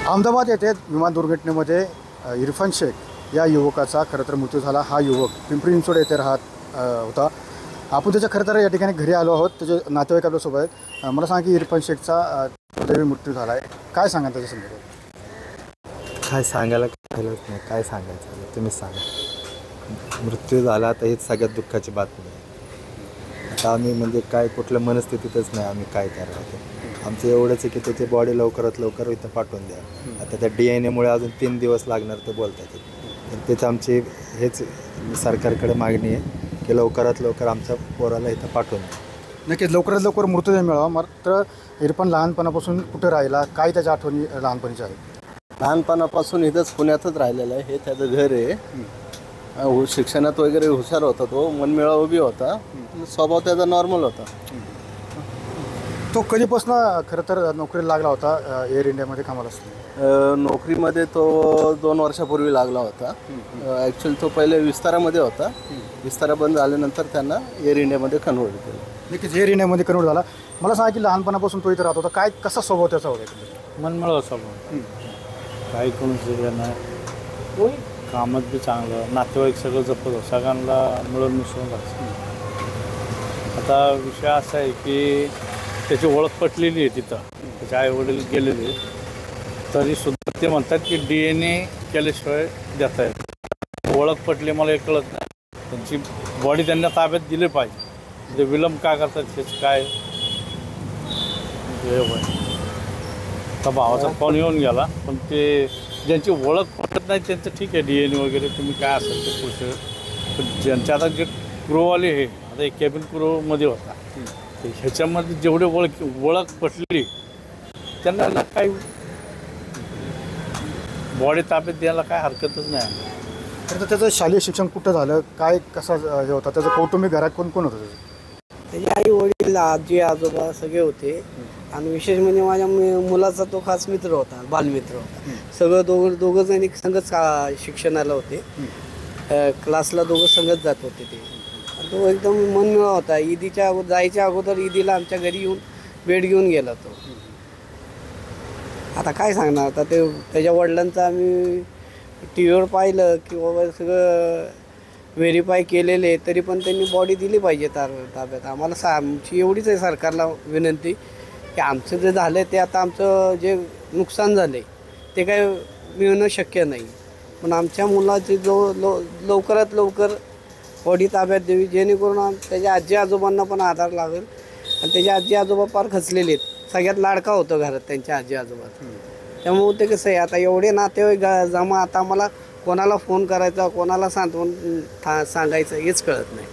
अहमदाबाद येथे विमान दुर्घटनेमध्ये इरफान शेख या युवकाचा खरं तर मृत्यू झाला। हा युवक पिंपरी चिंचवड येथे राहत होता। आपण त्याच्या खरं तर या ठिकाणी घरी आलो आहोत। त्याचे नातेवाईक आपल्यासोबत आहेत। मला सांगा की इरफान शेखचा दुर्दैवी मृत्यू झाला आहे, काय सांगा त्याच्या संदर्भात? काय सांगायला काहीच नाही, काय सांगायचं तुम्हीच सांगा। मृत्यू झाला तर हीच सगळ्यात दुःखाची बातमी आहे। आता आम्ही म्हणजे काय कुठल्या मनस्थितीतच नाही, आम्ही काय करावं। आमचं एवढंच आहे की त्याची बॉडी लवकरात लवकर इथं पाठवून द्या। आता त्या DNA मुळे अजून 3 दिवस लागणार ते बोलतात। तर त्याचं आमची हेच सरकारकडे मागणी आहे की लवकरात लवकर आमच्या पोराला इथं पाठवून द्या। नक्कीच लवकरात लवकर मृतदेह मिळावा। मात्र इरफान लहानपणापासून कुठे राहिला, काय त्याच्या आठवणी लहानपणीच्या आहेत? लहानपणापासून इथंच पुण्यातच राहिलेलं आहे। हे त्याचं घर आहे। शिक्षणात वगैरे हुशार होता, तो मनमिळावू बी होता, स्वभाव त्याचा नॉर्मल होता। तो कधीपासून खरं तर नोकरीला लागला होता एअर इंडियामध्ये कामाला असतो? नोकरीमध्ये तो 2 वर्षापूर्वी लागला होता। ॲक्च्युअली तो पहिले विस्तारामध्ये होता। विस्तारा बंद झाल्यानंतर त्यांना एअर इंडियामध्ये कन्वर्ट केलं। नक्कीच एअर इंडियामध्ये कन्वर्ट झाला। मला सांगा की लहानपणापासून तो इथं राहत होता, काय कसा स्वभाव त्याचा होता? मनमिळावू स्वभाव, काही कोण नाही, कामात बी चांगलं, नातेवाईक सगळं जपत होतं, सगळ्यांना मिळून मिसळून राहायचं। आता विषय असा आहे की त्याची ओळख पटलेली आहे तिथं, त्याचे आईवडील गेलेले, तरीसुद्धा ते म्हणतात की DNA केल्याशिवाय देता येत। ओळख पटली मला हे कळत नाही, त्यांची बॉडी त्यांना ताब्यात दिली पाहिजे। ते विलंब का करतात हेच काय आता भावाचा फोन येऊन गेला, पण ते ज्यांची ओळख पटत नाही त्यांचं ठीक आहे, DNA वगैरे तुम्ही काय असेल ते पुढचं। पण ज्यांच्या आता जे क्रूवाले हे आता एक कॅबिन क्रूमध्ये होता, ह्याच्यामध्ये जेवढे ओळख पटली त्यांना काही बॉडी ताब्यात द्यायला काय हरकतच नाही। तर त्याचं शालेय शिक्षण कुठं झालं, काय कसा हे होता, त्याचं कौटुंबिक घरात कोण कोण होतं? त्याचे आई वडील, आजी आजोबा सगळे होते। आणि विशेष म्हणजे माझ्या मुलाचा तो खास मित्र होता, बालमित्र होता। सगळं दोघं जण एक संगच शिक्षणाला होते, क्लासला दोघं संगत जात होते ते। तो एकदम मनमिळावा होता। ईदीच्या जायच्या अगोदर ईदीला आमच्या घरी येऊन भेट घेऊन गेला तो। आता काय सांगणार, आता ते त्याच्या वडिलांचं आम्ही TV वर पाहिलं की बाबा सगळं व्हेरीफाय केलेले, तरी पण त्यांनी बॉडी दिली पाहिजे ताब्यात। आम्हाला आमची एवढीच आहे सरकारला विनंती की आमचं जे झालं आहे ते आता आमचं जे नुकसान झालं आहे ते काय मिळणं शक्य नाही, पण आमच्या मुलाची लवकरात लवकर बॉडी ताब्यात द्यावी, जेणेकरून त्याच्या आजी आजोबांना पण आधार लागेल। आणि त्याचे आजी आजोबा फार खचलेले आहेत, सगळ्यात लाडका होतं घरात त्यांच्या आजी आजोबा। त्यामुळे ते कसं आहे, आता एवढे नातेवाईक जमा, आता आम्हाला कोणाला फोन करायचा, कोणाला सांत्वन सांगायचं हेच कळत नाही।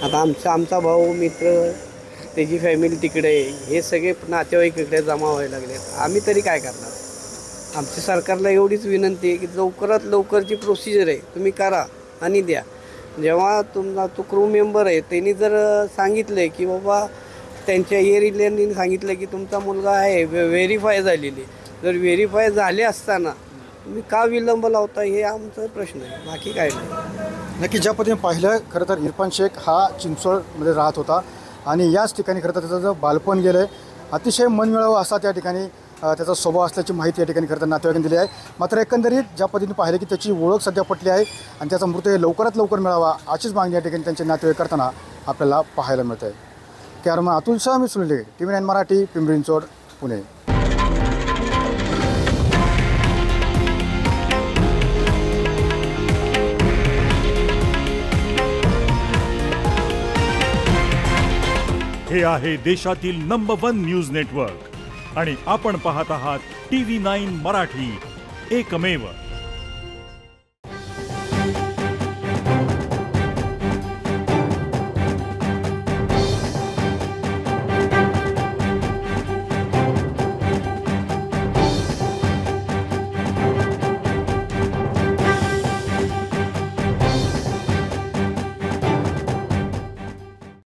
आता आमचा भाऊ, मित्र, त्याची फॅमिली तिकडे, हे सगळे नातेवाईक इकडे जमा व्हायला लागले। आम्ही तरी काय करणार? आमची सरकारला एवढीच विनंती आहे की लवकरात लवकरची प्रोसिजर आहे तुम्ही करा आणि द्या। जेव्हा तो क्रू मेंबर आहे त्यांनी जर सांगितलं की बाबा, त्यांच्या एअर इंडियाने सांगितलं की तुमचा मुलगा आहे, व्हेरीफाय झालेली, जर व्हेरीफाय झाले असताना तुम्ही का विलंब लावता, हे आमचा प्रश्न आहे, बाकी काय नाही। नक्की ज्या पद्धतीने पाहिलं, खरं तर इरफान शेख हा चिंचवडमध्ये राहत होता आणि याच ठिकाणी खरं तर त्याचं जो बालपण गेलं आहे, अतिशय मनमिळावा असा त्या ठिकाणी त्याचा स्वभाव असल्याची माहिती या ठिकाणी खरं तर नातेवाईकांनी दिली आहे। मात्र एकंदरीत ज्या पद्धतीने पाहिलं की त्याची ओळख सध्या पटली आहे आणि त्याचा मृतदेह लवकरात लवकर मिळावा अशीच मागणी या ठिकाणी त्यांचे नातेवाईक करताना आपल्याला पाहायला मिळत आहे। कॅमेरामन अतुल शाह, मी सुनील ढेगे, TV9 मराठी, पिंपरी चिंचवड, पुणे। हे आहे देशातील नंबर 1 न्यूज नेटवर्क आणि आपण पाहत आहात TV9 मराठी, एकमेव।